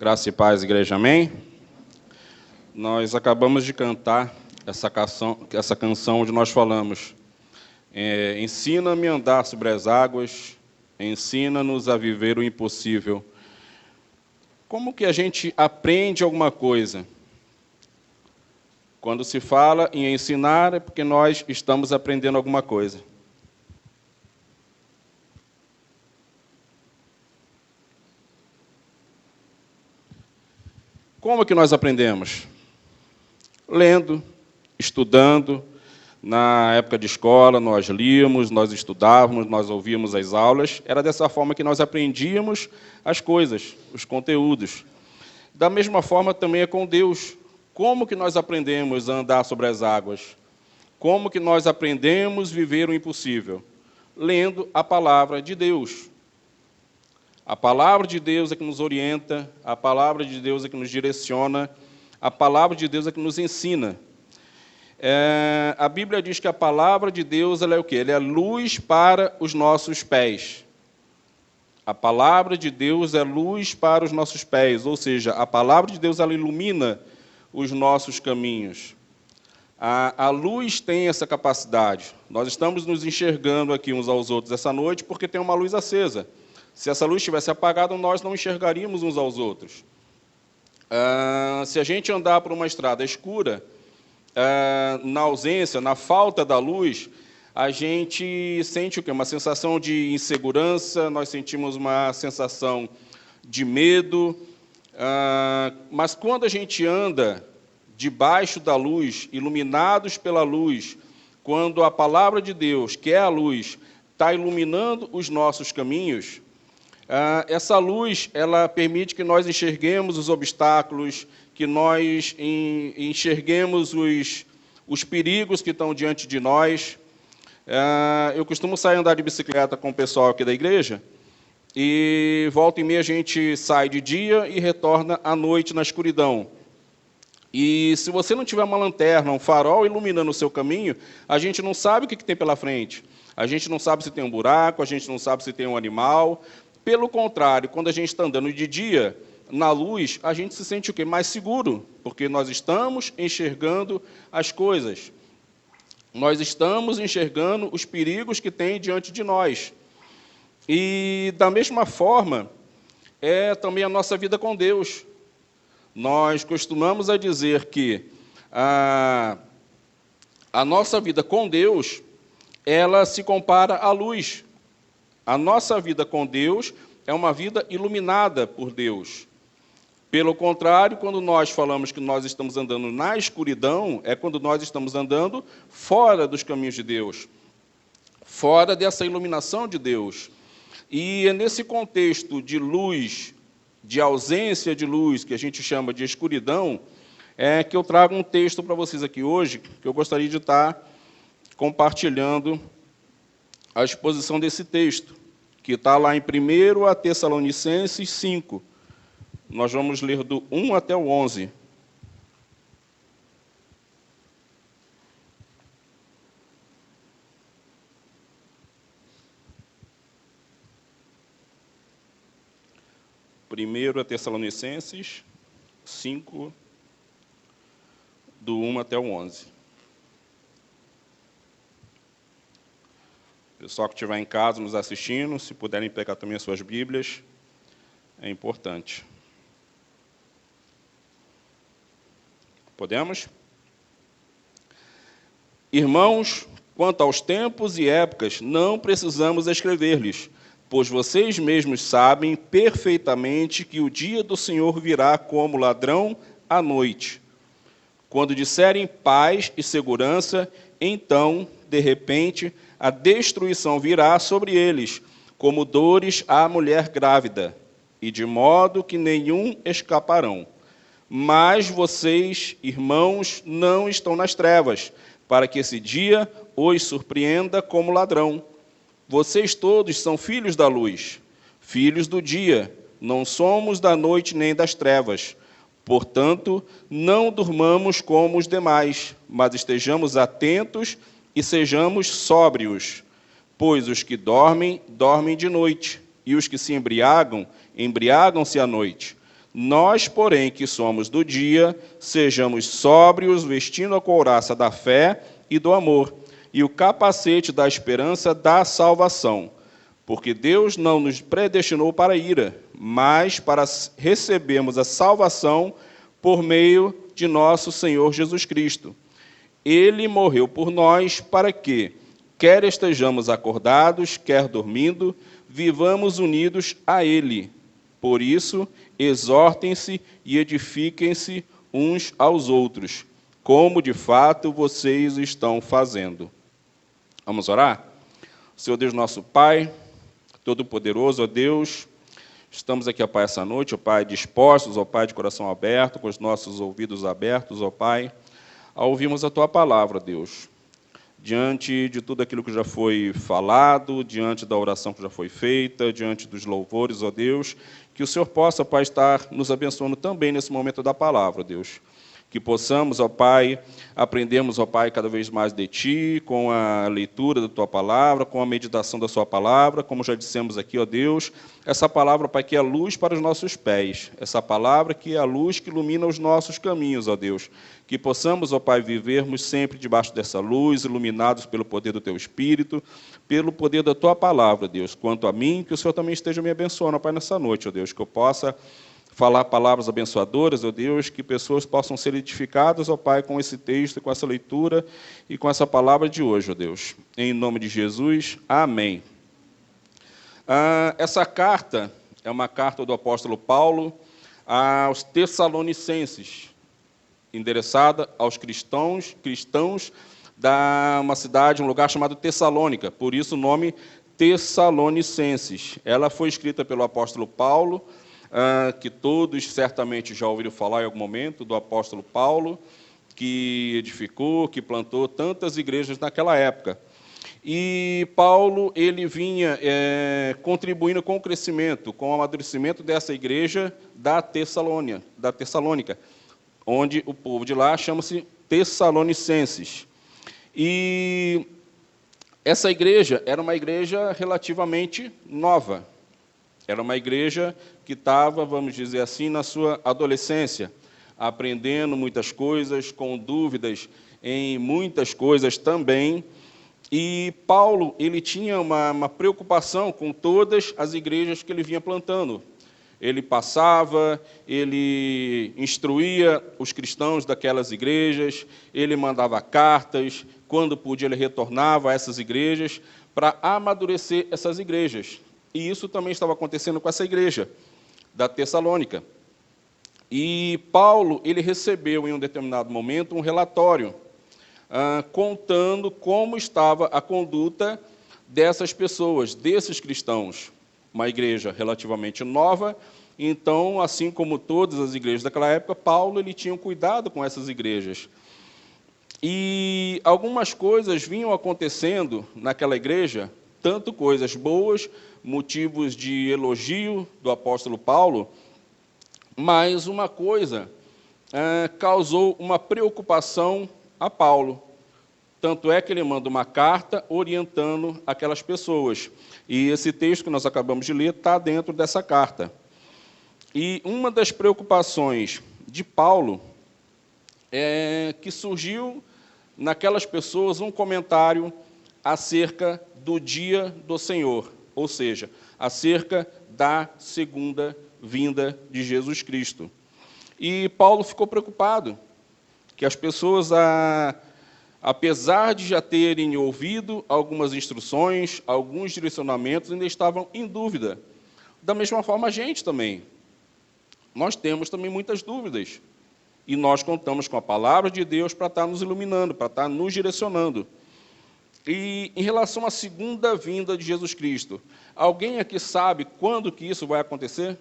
Graça e paz, igreja, amém? Nós acabamos de cantar essa canção onde nós falamos: ensina-me a andar sobre as águas, ensina-nos a viver o impossível. Como que a gente aprende alguma coisa? Quando se fala em ensinar, é porque nós estamos aprendendo alguma coisa. Como que nós aprendemos? Lendo, estudando. Na época de escola, nós líamos, nós estudávamos, nós ouvíamos as aulas. Era dessa forma que nós aprendíamos as coisas, os conteúdos. Da mesma forma também é com Deus. Como que nós aprendemos a andar sobre as águas? Como que nós aprendemos a viver o impossível? Lendo a palavra de Deus. A palavra de Deus é que nos orienta, a palavra de Deus é que nos direciona, a palavra de Deus é que nos ensina. A Bíblia diz que a palavra de Deus ela é o quê? Ela é luz para os nossos pés. A palavra de Deus é luz para os nossos pés, ou seja, a palavra de Deus ela ilumina os nossos caminhos. A luz tem essa capacidade. Nós estamos nos enxergando aqui uns aos outros essa noite porque tem uma luz acesa. Se essa luz estivesse apagada, nós não enxergaríamos uns aos outros. Se a gente andar por uma estrada escura, na ausência, na falta da luz, a gente sente o quê? Uma sensação de insegurança, nós sentimos uma sensação de medo. Mas quando a gente anda debaixo da luz, iluminados pela luz, quando a palavra de Deus, que é a luz, está iluminando os nossos caminhos, essa luz ela permite que nós enxerguemos os obstáculos, que nós enxerguemos os perigos que estão diante de nós. Eu costumo sair andar de bicicleta com o pessoal aqui da igreja, e volta e meia a gente sai de dia e retorna à noite na escuridão. E se você não tiver uma lanterna, um farol iluminando o seu caminho, a gente não sabe o que tem pela frente. A gente não sabe se tem um buraco, a gente não sabe se tem um animal. Pelo contrário, quando a gente está andando de dia, na luz, a gente se sente o quê? Mais seguro, porque nós estamos enxergando as coisas. Nós estamos enxergando os perigos que tem diante de nós. E, da mesma forma, é também a nossa vida com Deus. Nós costumamos a dizer que a nossa vida com Deus, ela se compara à luz. A nossa vida com Deus é uma vida iluminada por Deus. Pelo contrário, quando nós falamos que nós estamos andando na escuridão, é quando nós estamos andando fora dos caminhos de Deus, fora dessa iluminação de Deus. E é nesse contexto de luz, de ausência de luz, que a gente chama de escuridão, que eu trago um texto para vocês aqui hoje, que eu gostaria de estar compartilhando a exposição desse texto, que está lá em 1 Tessalonicenses 5. Nós vamos ler do 1 até o 11. Primeiro Tessalonicenses 5, do 1 até o 11. Pessoal que estiver em casa nos assistindo, se puderem pegar também as suas Bíblias, é importante. Podemos? Irmãos, quanto aos tempos e épocas, não precisamos escrever-lhes, pois vocês mesmos sabem perfeitamente que o dia do Senhor virá como ladrão à noite. Quando disserem paz e segurança, então, de repente, a destruição virá sobre eles, como dores à mulher grávida, e de modo que nenhum escaparão. Mas vocês, irmãos, não estão nas trevas, para que esse dia os surpreenda como ladrão. Vocês todos são filhos da luz, filhos do dia, não somos da noite nem das trevas. Portanto, não durmamos como os demais, mas estejamos atentos e sejamos sóbrios, pois os que dormem, dormem de noite, e os que se embriagam, embriagam-se à noite. Nós, porém, que somos do dia, sejamos sóbrios, vestindo a couraça da fé e do amor, e o capacete da esperança da salvação. Porque Deus não nos predestinou para a ira, mas para recebermos a salvação por meio de nosso Senhor Jesus Cristo. Ele morreu por nós para que, quer estejamos acordados, quer dormindo, vivamos unidos a Ele. Por isso, exortem-se e edifiquem-se uns aos outros, como de fato vocês estão fazendo. Vamos orar? Senhor Deus, nosso Pai, Todo-Poderoso, ó Deus, estamos aqui, ó Pai, essa noite, ó Pai, dispostos, ó Pai, de coração aberto, com os nossos ouvidos abertos, ó Pai, a ouvirmos a Tua palavra, Deus. Diante de tudo aquilo que já foi falado, diante da oração que já foi feita, diante dos louvores, ó Deus, que o Senhor possa, Pai, estar nos abençoando também nesse momento da palavra, Deus. Que possamos, ó Pai, aprendermos, ó Pai, cada vez mais de Ti, com a leitura da Tua palavra, com a meditação da Sua palavra, como já dissemos aqui, ó Deus, essa palavra, Pai, que é a luz para os nossos pés, essa palavra que é a luz que ilumina os nossos caminhos, ó Deus. Que possamos, ó Pai, vivermos sempre debaixo dessa luz, iluminados pelo poder do Teu Espírito, pelo poder da Tua palavra, Deus. Quanto a mim, que o Senhor também esteja me abençoando, ó Pai, nessa noite, ó Deus, que eu possa falar palavras abençoadoras, ó Deus, que pessoas possam ser edificadas, ó Pai, com esse texto, com essa leitura e com essa palavra de hoje, ó Deus. Em nome de Jesus, amém. Essa carta é uma carta do apóstolo Paulo aos Tessalonicenses, endereçada aos cristãos da uma cidade, um lugar chamado Tessalônica, por isso o nome Tessalonicenses. Ela foi escrita pelo apóstolo Paulo, que todos certamente já ouviram falar em algum momento, do apóstolo Paulo, que edificou, que plantou tantas igrejas naquela época. E Paulo, ele vinha contribuindo com o crescimento, com o amadurecimento dessa igreja da Tessalônica, onde o povo de lá chama-se Tessalonicenses. E essa igreja era uma igreja relativamente nova. Era uma igreja que estava, vamos dizer assim, na sua adolescência, aprendendo muitas coisas, com dúvidas em muitas coisas também. E Paulo, ele tinha uma preocupação com todas as igrejas que ele vinha plantando. Ele passava, ele instruía os cristãos daquelas igrejas, ele mandava cartas, quando podia ele retornava a essas igrejas para amadurecer essas igrejas. E isso também estava acontecendo com essa igreja da Tessalônica. E Paulo, ele recebeu em um determinado momento um relatório contando como estava a conduta dessas pessoas, desses cristãos. Uma igreja relativamente nova, então, assim como todas as igrejas daquela época, Paulo ele tinha um cuidado com essas igrejas. E algumas coisas vinham acontecendo naquela igreja, tanto coisas boas, motivos de elogio do apóstolo Paulo, mas uma coisa causou uma preocupação a Paulo. Tanto é que ele manda uma carta orientando aquelas pessoas. E esse texto que nós acabamos de ler está dentro dessa carta. E uma das preocupações de Paulo é que surgiu naquelas pessoas um comentário acerca do dia do Senhor, ou seja, acerca da segunda vinda de Jesus Cristo. E Paulo ficou preocupado que as pessoas, apesar de já terem ouvido algumas instruções, alguns direcionamentos, ainda estavam em dúvida. Da mesma forma, a gente também. Nós temos também muitas dúvidas. E nós contamos com a palavra de Deus para estar nos iluminando, para estar nos direcionando. E em relação à segunda vinda de Jesus Cristo, alguém aqui sabe quando que isso vai acontecer?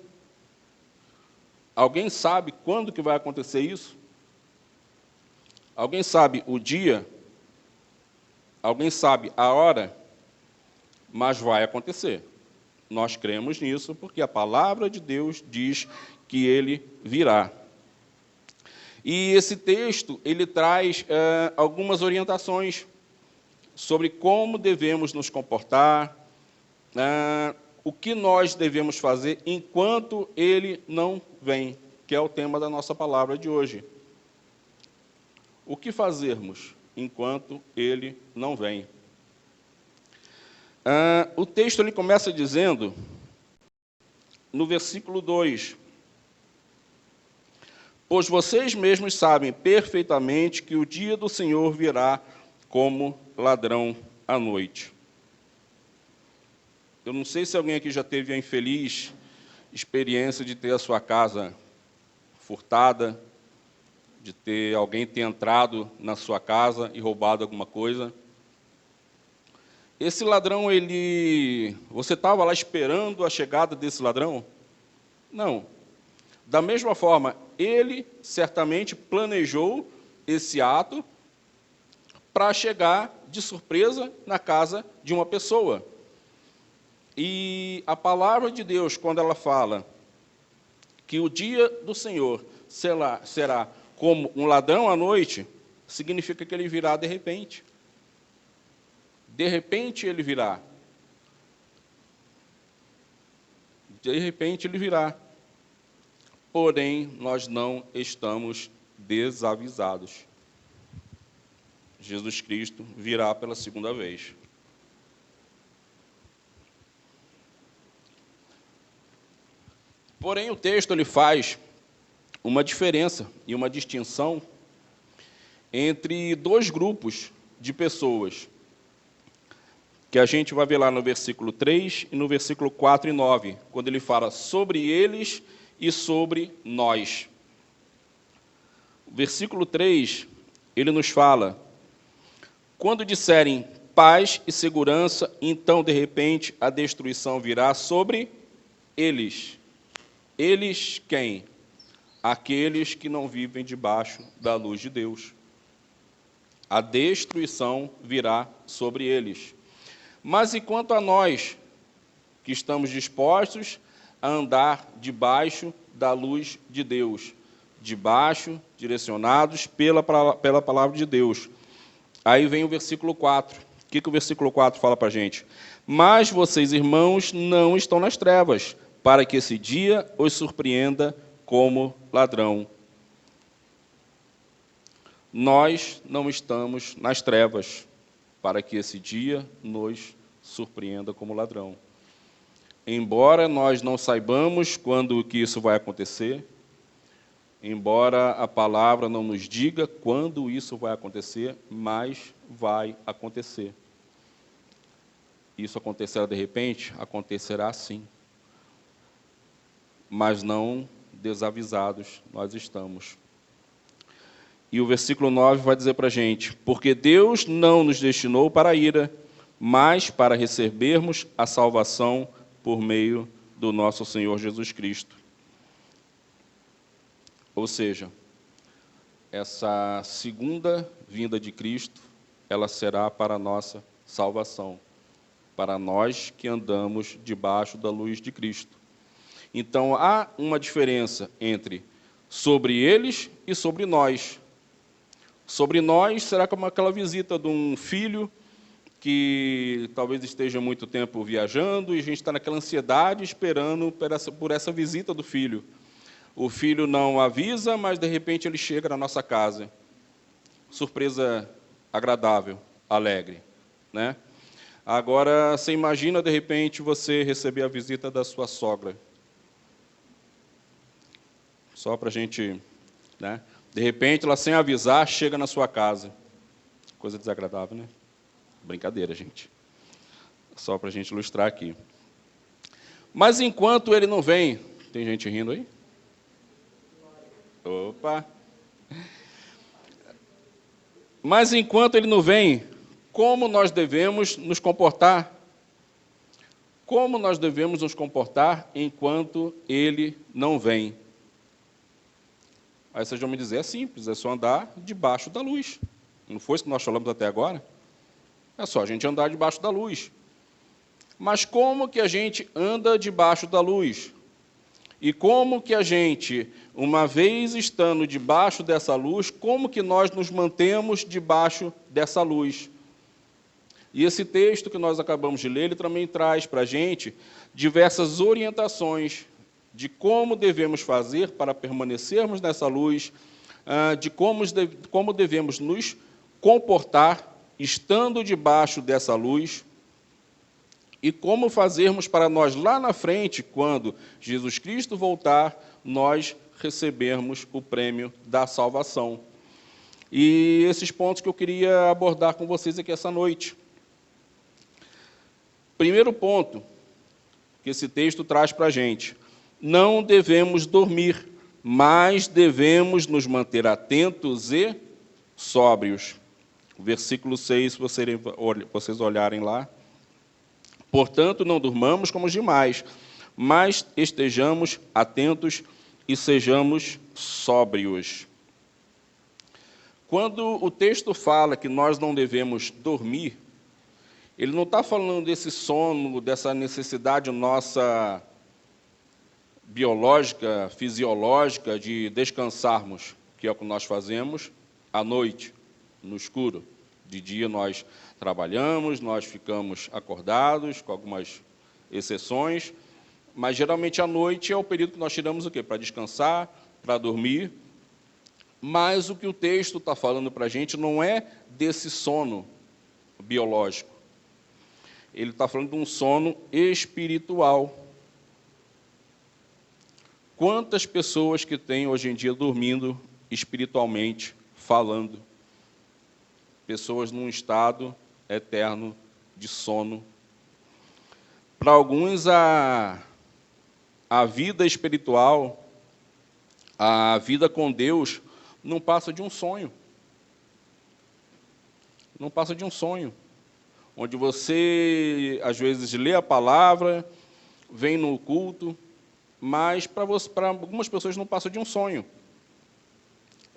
Alguém sabe quando que vai acontecer isso? Alguém sabe o dia? Alguém sabe a hora? Mas vai acontecer. Nós cremos nisso porque a palavra de Deus diz que ele virá. E esse texto, ele traz algumas orientações sobre como devemos nos comportar, o que nós devemos fazer enquanto ele não vem, que é o tema da nossa palavra de hoje. O que fazermos enquanto ele não vem? O texto ele começa dizendo, no versículo 2, pois vocês mesmos sabem perfeitamente que o dia do Senhor virá como ladrão à noite. Eu não sei se alguém aqui já teve a infeliz experiência de ter a sua casa furtada, de ter alguém ter entrado na sua casa e roubado alguma coisa. Esse ladrão, você estava lá esperando a chegada desse ladrão? Não. Da mesma forma, ele certamente planejou esse ato para chegar de surpresa na casa de uma pessoa. E a palavra de Deus, quando ela fala que o dia do Senhor será como um ladrão à noite, significa que ele virá de repente. De repente ele virá. De repente ele virá. Porém, nós não estamos desavisados. Jesus Cristo virá pela segunda vez. Porém, o texto ele faz uma diferença e uma distinção entre dois grupos de pessoas, que a gente vai ver lá no versículo 3 e no versículo 4 e 9, quando ele fala sobre eles e sobre nós. O versículo 3, ele nos fala, quando disserem paz e segurança, então, de repente, a destruição virá sobre eles. Eles quem? Aqueles que não vivem debaixo da luz de Deus. A destruição virá sobre eles. Mas e quanto a nós, que estamos dispostos a andar debaixo da luz de Deus, debaixo, direcionados pela palavra de Deus. Aí vem o versículo 4. O que o versículo 4 fala para a gente? Mas vocês, irmãos, não estão nas trevas, para que esse dia os surpreenda como ladrão. Nós não estamos nas trevas, para que esse dia nos surpreenda como ladrão. Embora nós não saibamos quando que isso vai acontecer, embora a palavra não nos diga quando isso vai acontecer, mas vai acontecer. Isso acontecerá de repente? Acontecerá sim. Mas não desavisados nós estamos. E o versículo 9 vai dizer para a gente, porque Deus não nos destinou para a ira, mas para recebermos a salvação por meio do nosso Senhor Jesus Cristo. Ou seja, essa segunda vinda de Cristo, ela será para a nossa salvação, para nós que andamos debaixo da luz de Cristo. Então, há uma diferença entre sobre eles e sobre nós. Sobre nós, será como aquela visita de um filho que talvez esteja muito tempo viajando e a gente está naquela ansiedade esperando por essa visita do filho. O filho não avisa, mas de repente ele chega na nossa casa. Surpresa agradável, alegre, né? Agora, você imagina, de repente, você receber a visita da sua sogra. Só para a gente, né? De repente, ela sem avisar, chega na sua casa. Coisa desagradável, né? Brincadeira, gente. Só para a gente ilustrar aqui. Mas enquanto ele não vem... Tem gente rindo aí? Opa! Mas enquanto ele não vem, como nós devemos nos comportar? Como nós devemos nos comportar enquanto ele não vem? Aí vocês vão me dizer, é simples, é só andar debaixo da luz. Não foi isso que nós falamos até agora? É só a gente andar debaixo da luz. Mas como que a gente anda debaixo da luz? E como que a gente, uma vez estando debaixo dessa luz, como que nós nos mantemos debaixo dessa luz? E esse texto que nós acabamos de ler, ele também traz para a gente diversas orientações de como devemos fazer para permanecermos nessa luz, de como devemos nos comportar estando debaixo dessa luz, e como fazermos para nós, lá na frente, quando Jesus Cristo voltar, nós recebermos o prêmio da salvação. E esses pontos que eu queria abordar com vocês aqui essa noite. Primeiro ponto que esse texto traz para a gente: não devemos dormir, mas devemos nos manter atentos e sóbrios. Versículo 6, se vocês olharem lá. Portanto, não durmamos como os demais, mas estejamos atentos e sejamos sóbrios. Quando o texto fala que nós não devemos dormir, ele não está falando desse sono, dessa necessidade nossa biológica, fisiológica, de descansarmos, que é o que nós fazemos à noite, no escuro. De dia nós trabalhamos, nós ficamos acordados, com algumas exceções, mas geralmente à noite é o período que nós tiramos o quê? Para descansar, para dormir. Mas o que o texto está falando para a gente não é desse sono biológico. Ele está falando de um sono espiritual. Quantas pessoas que têm hoje em dia dormindo espiritualmente falando? Pessoas num estado eterno de sono. Para alguns, a vida espiritual, a vida com Deus, não passa de um sonho. Não passa de um sonho. Onde você, às vezes, lê a palavra, vem no culto, mas para algumas pessoas não passa de um sonho.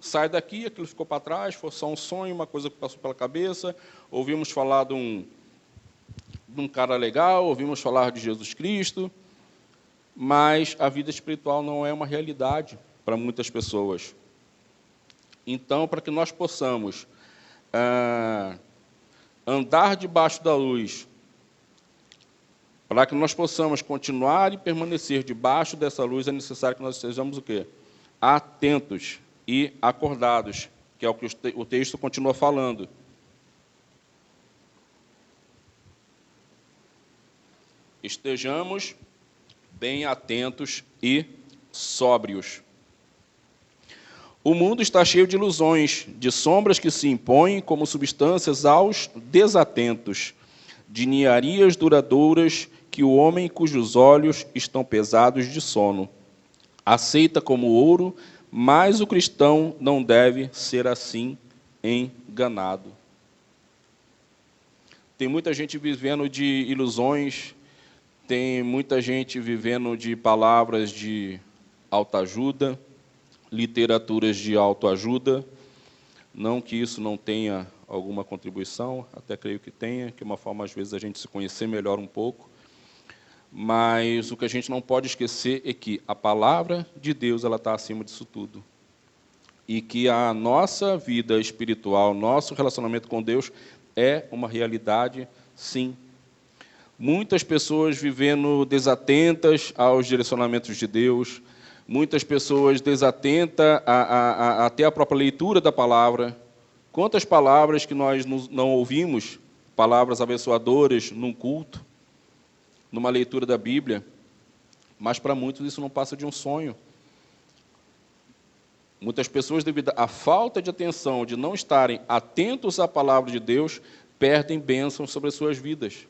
Sai daqui, aquilo ficou para trás, foi só um sonho, uma coisa que passou pela cabeça, ouvimos falar de um cara legal, ouvimos falar de Jesus Cristo, mas a vida espiritual não é uma realidade para muitas pessoas. Então, para que nós possamos andar debaixo da luz, para que nós possamos continuar e permanecer debaixo dessa luz, é necessário que nós estejamos o quê? Atentos e acordados, que é o que o texto continua falando. Estejamos bem atentos e sóbrios. O mundo está cheio de ilusões, de sombras que se impõem como substâncias aos desatentos, de ninharias duradouras que o homem cujos olhos estão pesados de sono aceita como ouro, mas o cristão não deve ser assim enganado. Tem muita gente vivendo de ilusões, tem muita gente vivendo de palavras de autoajuda, literaturas de autoajuda. Não que isso não tenha alguma contribuição, até creio que tenha, que é uma forma, às vezes, a gente se conhecer melhor um pouco. Mas o que a gente não pode esquecer é que a palavra de Deus ela está acima disso tudo. E que a nossa vida espiritual, nosso relacionamento com Deus é uma realidade, sim. Muitas pessoas vivendo desatentas aos direcionamentos de Deus, muitas pessoas desatentas até a própria leitura da palavra. Quantas palavras que nós não ouvimos, palavras abençoadoras num culto, numa leitura da Bíblia, mas para muitos isso não passa de um sonho. Muitas pessoas, devido à falta de atenção, de não estarem atentos à palavra de Deus, perdem bênçãos sobre as suas vidas.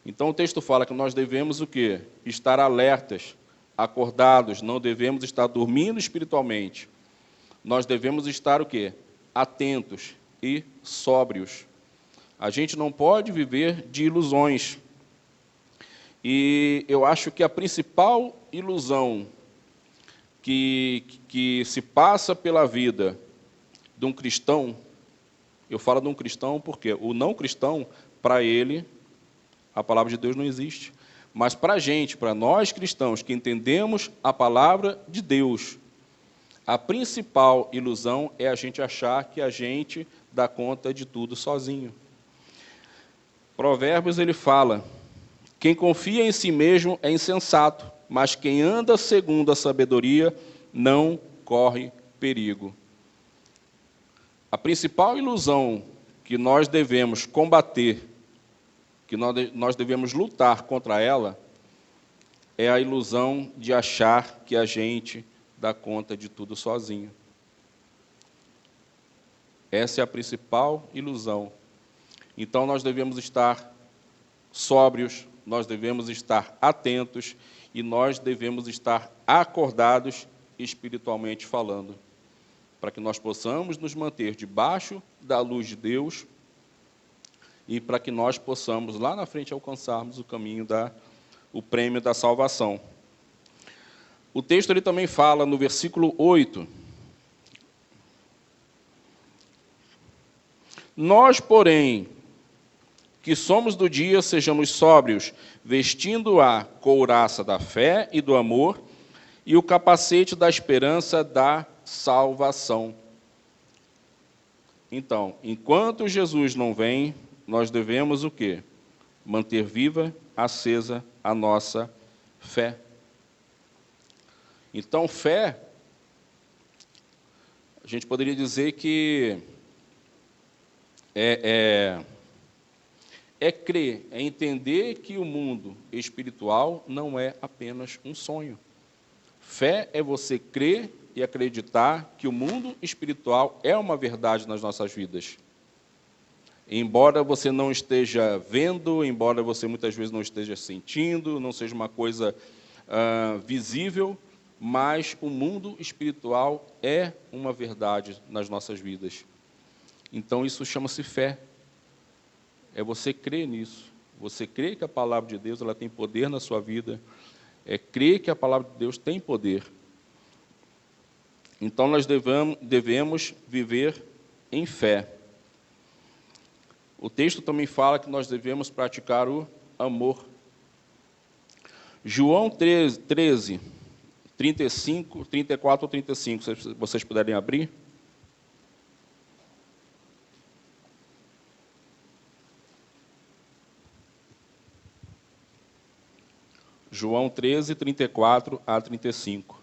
Então o texto fala que nós devemos o quê? Estar alertas, acordados, não devemos estar dormindo espiritualmente. Nós devemos estar o quê? Atentos e sóbrios. A gente não pode viver de ilusões. E eu acho que a principal ilusão que se passa pela vida de um cristão, eu falo de um cristão porque o não cristão, para ele, a palavra de Deus não existe. Mas para a gente, para nós cristãos que entendemos a palavra de Deus, a principal ilusão é a gente achar que a gente dá conta de tudo sozinho. Provérbios, ele fala: quem confia em si mesmo é insensato, mas quem anda segundo a sabedoria não corre perigo. A principal ilusão que nós devemos combater, que nós devemos lutar contra ela, é a ilusão de achar que a gente dá conta de tudo sozinho. Essa é a principal ilusão. Então, nós devemos estar sóbrios, nós devemos estar atentos e nós devemos estar acordados espiritualmente falando, para que nós possamos nos manter debaixo da luz de Deus e para que nós possamos, lá na frente, alcançarmos o caminho o prêmio da salvação. O texto ele também fala no versículo 8: nós, porém, que somos do dia, sejamos sóbrios, vestindo a couraça da fé e do amor e o capacete da esperança da salvação. Então, enquanto Jesus não vem, nós devemos o quê? Manter viva, acesa a nossa fé. Então, fé, a gente poderia dizer que é crer, é entender que o mundo espiritual não é apenas um sonho. Fé é você crer e acreditar que o mundo espiritual é uma verdade nas nossas vidas. Embora você não esteja vendo, embora você muitas vezes não esteja sentindo, não seja uma coisa visível, mas o mundo espiritual é uma verdade nas nossas vidas. Então, isso chama-se fé. É você crer nisso. Você crer que a palavra de Deus ela tem poder na sua vida. É crer que a palavra de Deus tem poder. Então, nós devemos viver em fé. O texto também fala que nós devemos praticar o amor. João 13, 35, 34 ou 35, se vocês puderem abrir. João 13, 34 a 35.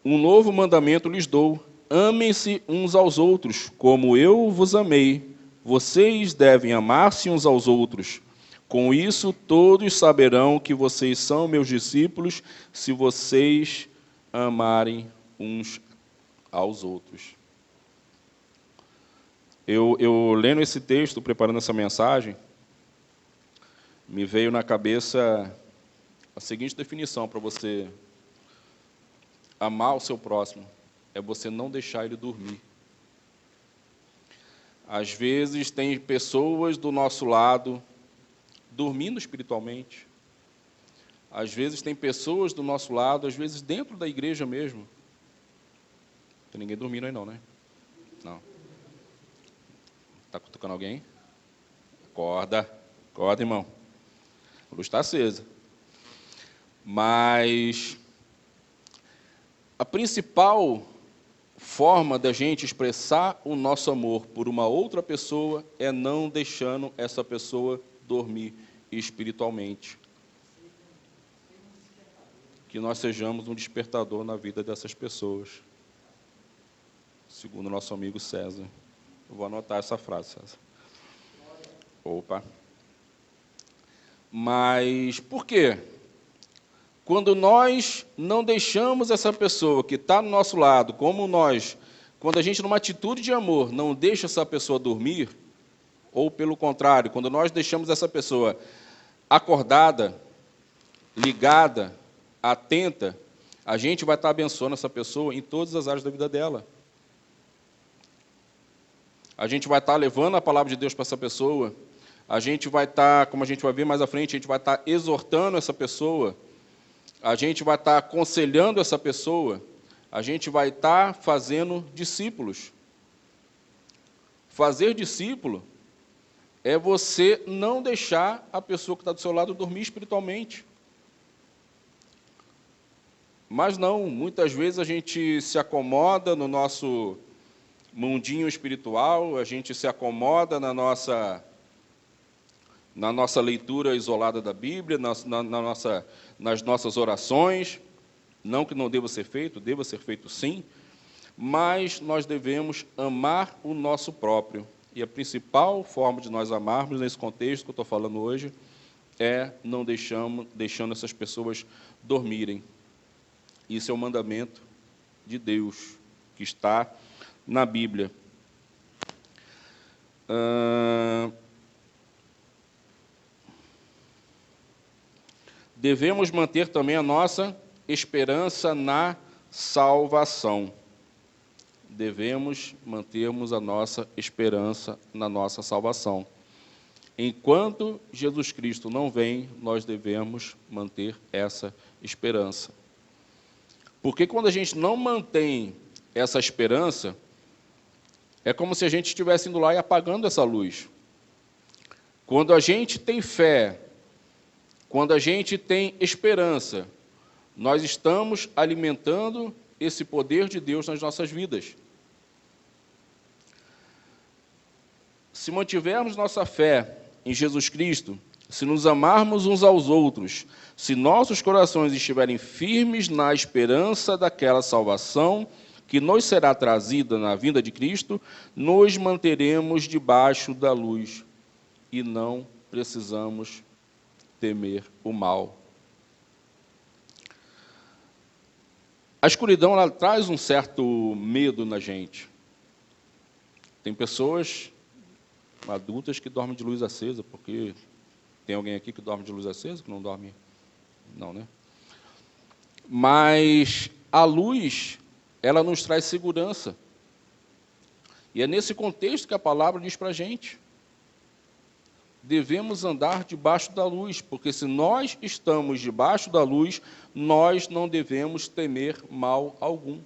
Um novo mandamento lhes dou: amem-se uns aos outros, como eu vos amei. Vocês devem amar-se uns aos outros. Com isso, todos saberão que vocês são meus discípulos, se vocês amarem uns aos outros. Eu lendo esse texto, preparando essa mensagem, me veio na cabeça a seguinte definição para você amar o seu próximo: é você não deixar ele dormir. Às vezes tem pessoas do nosso lado dormindo espiritualmente. Às vezes tem pessoas do nosso lado, às vezes dentro da igreja mesmo. Não tem ninguém dormindo aí não, né? Não. Está cutucando alguém? Acorda, irmão. A luz está acesa. Mas a principal forma da gente expressar o nosso amor por uma outra pessoa é não deixando essa pessoa dormir espiritualmente. Que nós sejamos um despertador na vida dessas pessoas. Segundo o nosso amigo César. Eu vou anotar essa frase, César. Opa. Mas por quê? Quando nós não deixamos essa pessoa que está no nosso lado, quando a gente, numa atitude de amor, não deixa essa pessoa dormir, ou pelo contrário, quando nós deixamos essa pessoa acordada, ligada, atenta, a gente vai estar abençoando essa pessoa em todas as áreas da vida dela. A gente vai estar levando a palavra de Deus para essa pessoa, a gente vai estar, como a gente vai ver mais à frente, a gente vai estar exortando essa pessoa, a gente vai estar aconselhando essa pessoa, a gente vai estar fazendo discípulos. Fazer discípulo é você não deixar a pessoa que está do seu lado dormir espiritualmente. Mas não, muitas vezes a gente se acomoda no nosso mundinho espiritual, a gente se acomoda na nossa leitura isolada da Bíblia, nas nossas orações. Não que não deva ser feito sim, mas nós devemos amar o nosso próprio. E a principal forma de nós amarmos, nesse contexto que eu estou falando hoje, é não deixando essas pessoas dormirem. Isso é o mandamento de Deus, que está na Bíblia. Devemos manter também a nossa esperança na salvação. Devemos mantermos a nossa esperança na nossa salvação. Enquanto Jesus Cristo não vem, nós devemos manter essa esperança. Porque quando a gente não mantém essa esperança, é como se a gente estivesse indo lá e apagando essa luz. Quando a gente tem fé, quando a gente tem esperança, nós estamos alimentando esse poder de Deus nas nossas vidas. Se mantivermos nossa fé em Jesus Cristo, se nos amarmos uns aos outros, se nossos corações estiverem firmes na esperança daquela salvação que nos será trazida na vinda de Cristo, nos manteremos debaixo da luz e não precisamos temer o mal. A escuridão, ela traz um certo medo na gente. Tem pessoas adultas que dormem de luz acesa, porque tem alguém aqui que dorme de luz acesa, que não dorme? Não, né? Mas a luz, ela nos traz segurança. E é nesse contexto que a palavra diz para a gente. Devemos andar debaixo da luz, porque se nós estamos debaixo da luz, nós não devemos temer mal algum.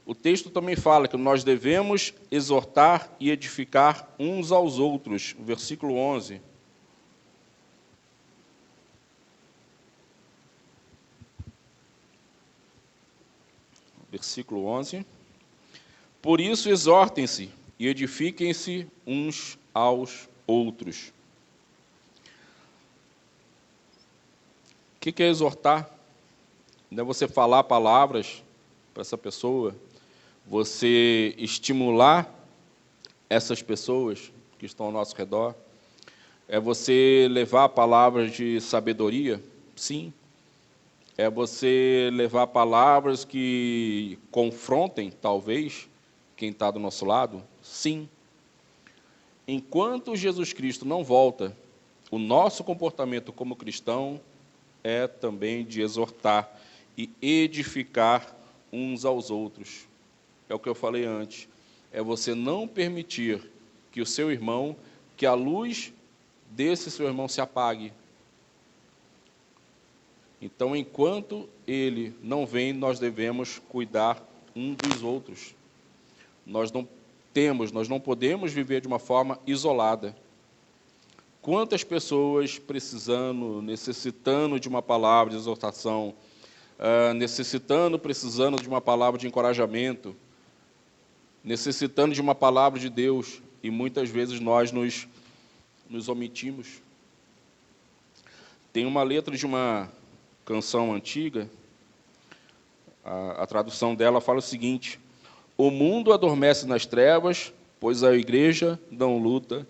O texto também fala que nós devemos exortar e edificar uns aos outros. Versículo 11. Versículo 11. Por isso, exortem-se e edifiquem-se uns aos outros. O que é exortar? Não é você falar palavras para essa pessoa, você estimular essas pessoas que estão ao nosso redor, é você levar palavras de sabedoria? Sim. É você levar palavras que confrontem, talvez, quem está do nosso lado? Sim. Enquanto Jesus Cristo não volta, o nosso comportamento como cristão é também de exortar e edificar uns aos outros. É o que eu falei antes. É você não permitir que o seu irmão, que a luz desse seu irmão se apague. Então, enquanto ele não vem, nós devemos cuidar um dos outros. Nós não podemos viver de uma forma isolada. Quantas pessoas precisando, necessitando de uma palavra de exortação, precisando de uma palavra de encorajamento, necessitando de uma palavra de Deus, e muitas vezes nós nos omitimos. Tem uma letra de uma canção antiga, a tradução dela fala o seguinte: o mundo adormece nas trevas, pois a igreja não luta,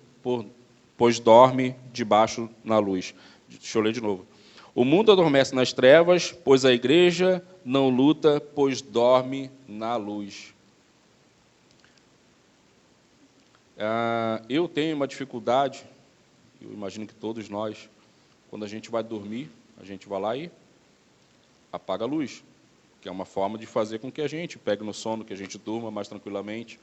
pois dorme debaixo na luz. Deixa eu ler de novo. O mundo adormece nas trevas, pois a igreja não luta, pois dorme na luz. Eu tenho uma dificuldade, eu imagino que todos nós, quando a gente vai dormir, a gente vai lá e apaga a luz, que é uma forma de fazer com que a gente pegue no sono, que a gente durma mais tranquilamente.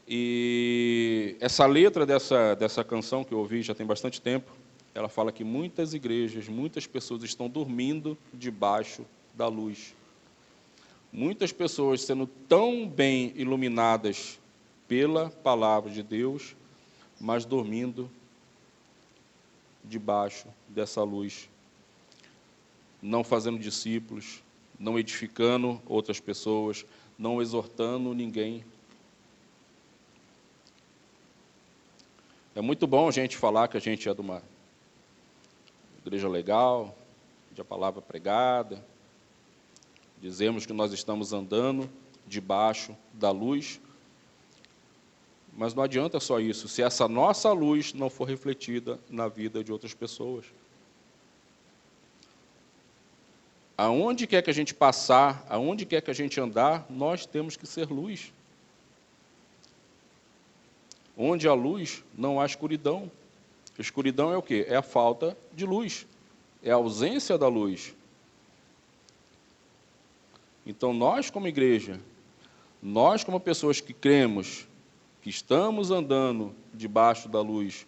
E essa letra dessa canção que eu ouvi já tem bastante tempo, ela fala que muitas igrejas, muitas pessoas estão dormindo debaixo da luz. Muitas pessoas sendo tão bem iluminadas pela palavra de Deus, mas dormindo debaixo dessa luz não fazendo discípulos, não edificando outras pessoas, não exortando ninguém. É muito bom a gente falar que a gente é de uma igreja legal, de a palavra pregada, dizemos que nós estamos andando debaixo da luz, mas não adianta só isso, se essa nossa luz não for refletida na vida de outras pessoas. Aonde quer que a gente passar, aonde quer que a gente andar, nós temos que ser luz. Onde há luz, não há escuridão. A escuridão é o quê? É a falta de luz, é a ausência da luz. Então, nós como igreja, nós como pessoas que cremos, que estamos andando debaixo da luz,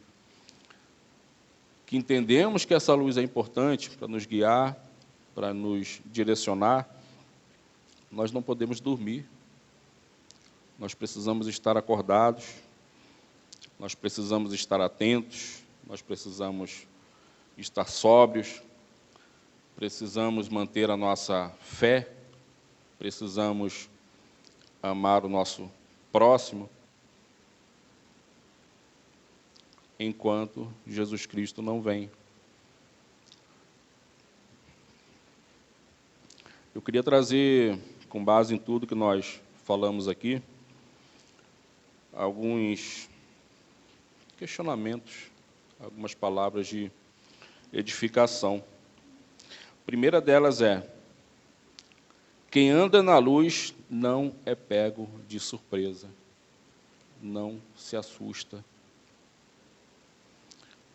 que entendemos que essa luz é importante para nos guiar, para nos direcionar, nós não podemos dormir. Nós precisamos estar acordados, nós precisamos estar atentos, nós precisamos estar sóbrios, precisamos manter a nossa fé, precisamos amar o nosso próximo, enquanto Jesus Cristo não vem. Eu queria trazer, com base em tudo que nós falamos aqui, alguns questionamentos, algumas palavras de edificação. A primeira delas é: quem anda na luz não é pego de surpresa, não se assusta.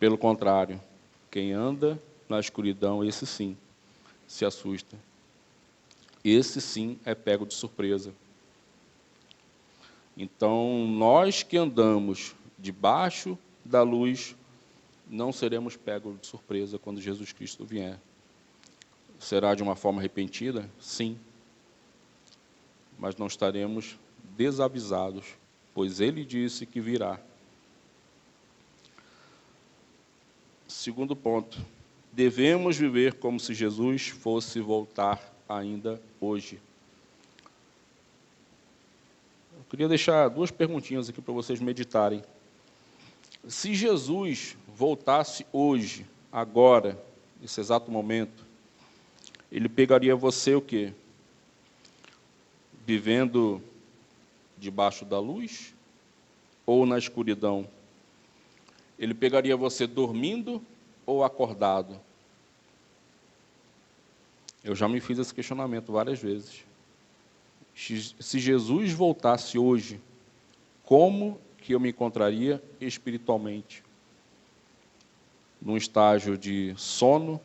Pelo contrário, quem anda na escuridão, esse sim, se assusta. Esse sim é pego de surpresa. Então, nós que andamos debaixo da luz, não seremos pegos de surpresa quando Jesus Cristo vier. Será de uma forma repentina? Sim. Mas não estaremos desavisados, pois Ele disse que virá. Segundo ponto, devemos viver como se Jesus fosse voltar ainda hoje. Eu queria deixar duas perguntinhas aqui para vocês meditarem. Se Jesus voltasse hoje, agora, nesse exato momento, Ele pegaria você o quê? Vivendo debaixo da luz ou na escuridão? Ele pegaria você dormindo ou acordado? Eu já me fiz esse questionamento várias vezes. Se Jesus voltasse hoje, como que eu me encontraria espiritualmente? Num estágio de sono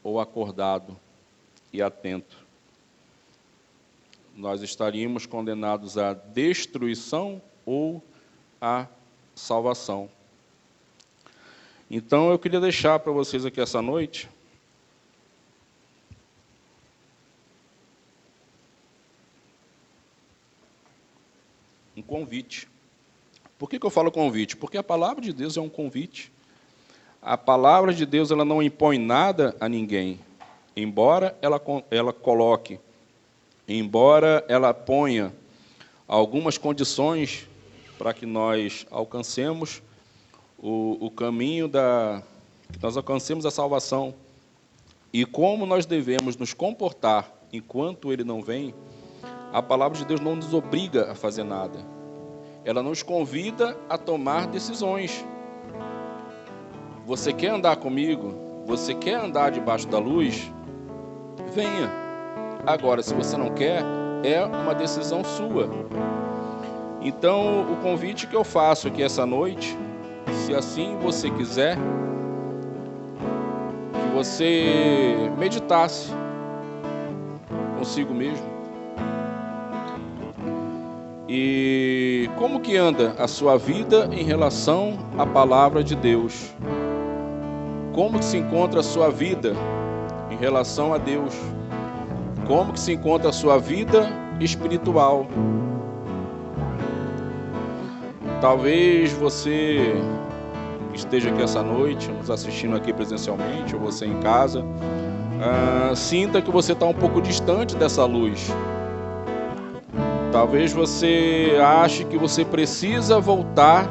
ou acordado e atento? Nós estaríamos condenados à destruição ou à salvação? Então, eu queria deixar para vocês aqui essa noite um convite. Por que eu falo convite? Porque a palavra de Deus é um convite. A palavra de Deus, ela não impõe nada a ninguém, embora ela coloque, embora ela ponha algumas condições para que nós alcancemos o caminho que nós alcancemos a salvação. E como nós devemos nos comportar enquanto Ele não vem, a palavra de Deus não nos obriga a fazer nada. Ela nos convida a tomar decisões. Você quer andar comigo? Você quer andar debaixo da luz? Venha. Agora, se você não quer, é uma decisão sua. Então, o convite que eu faço aqui essa noite, se assim você quiser, que você meditasse consigo mesmo. E como que anda a sua vida em relação à palavra de Deus? Como que se encontra a sua vida em relação a Deus? Como que se encontra a sua vida espiritual? Talvez você esteja aqui essa noite, nos assistindo aqui presencialmente, ou você em casa, sinta que você está um pouco distante dessa luz. Talvez você ache que você precisa voltar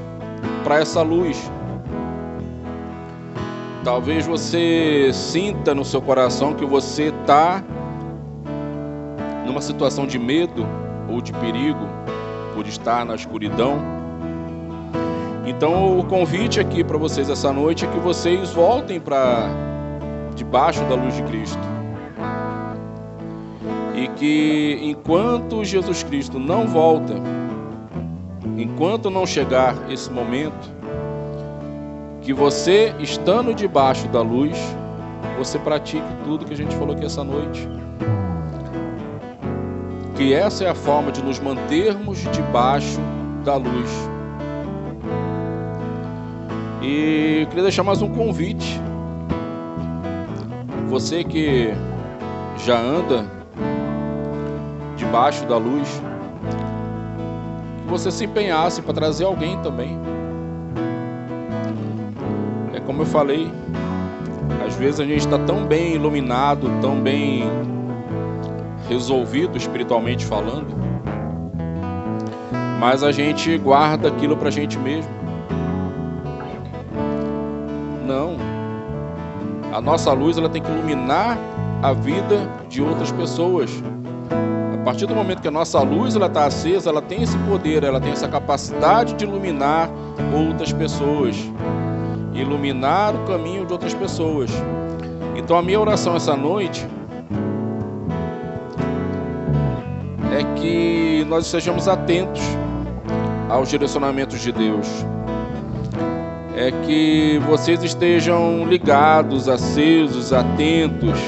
para essa luz. Talvez você sinta no seu coração que você está numa situação de medo ou de perigo por estar na escuridão. Então o convite aqui para vocês essa noite é que vocês voltem para debaixo da luz de Cristo. E que enquanto Jesus Cristo não volta, enquanto não chegar esse momento, que você, estando debaixo da luz, você pratique tudo que a gente falou aqui essa noite. Que essa é a forma de nos mantermos debaixo da luz. E queria deixar mais um convite. Você que já anda debaixo da luz, que você se empenhasse para trazer alguém também. É como eu falei, às vezes a gente está tão bem iluminado, tão bem resolvido espiritualmente falando, mas a gente guarda aquilo para a gente mesmo. Não. A nossa luz, ela tem que iluminar a vida de outras pessoas. A partir do momento que a nossa luz está acesa, ela tem esse poder, ela tem essa capacidade de iluminar outras pessoas, iluminar o caminho de outras pessoas. Então a minha oração essa noite é que nós estejamos atentos aos direcionamentos de Deus. É que vocês estejam ligados, acesos, atentos.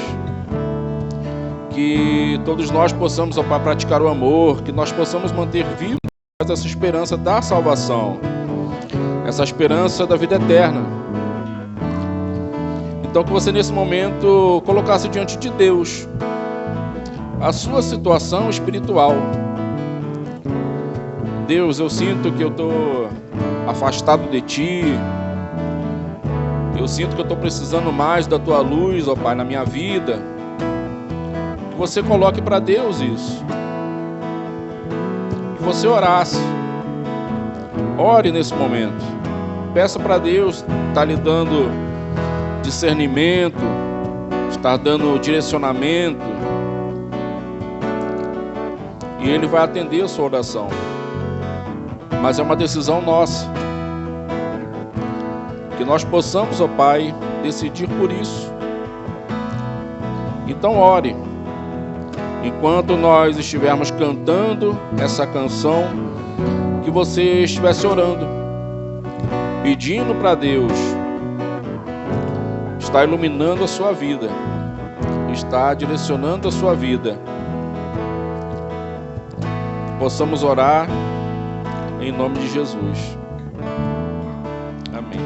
Que todos nós possamos, ó Pai, praticar o amor. Que nós possamos manter viva essa esperança da salvação. Essa esperança da vida eterna. Então que você nesse momento colocasse diante de Deus a sua situação espiritual. Deus, eu sinto que eu estou afastado de Ti. Eu sinto que eu estou precisando mais da Tua luz, ó Pai, na minha vida. Que você coloque para Deus isso. Que você orasse. Ore nesse momento. Peça para Deus estar lhe dando discernimento, estar dando direcionamento. E Ele vai atender a sua oração. Mas é uma decisão nossa. Que nós possamos, ó Pai, decidir por isso. Então ore. Enquanto nós estivermos cantando essa canção, que você estivesse orando, pedindo para Deus estar iluminando a sua vida, estar direcionando a sua vida. Possamos orar em nome de Jesus. Amém.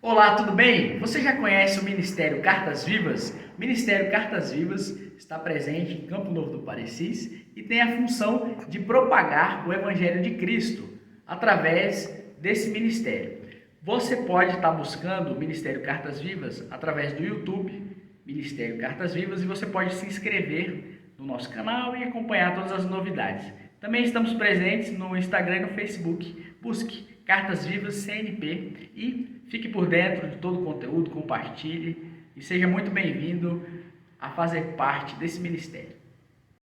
Olá, tudo bem? Você já conhece o Ministério Cartas Vivas? O Ministério Cartas Vivas está presente em Campo Novo do Parecis e tem a função de propagar o Evangelho de Cristo através desse ministério. Você pode estar buscando o Ministério Cartas Vivas através do YouTube, Ministério Cartas Vivas, e você pode se inscrever no nosso canal e acompanhar todas as novidades. Também estamos presentes no Instagram e no Facebook. Busque Cartas Vivas CNP e fique por dentro de todo o conteúdo, compartilhe e seja muito bem-vindo a fazer parte desse ministério.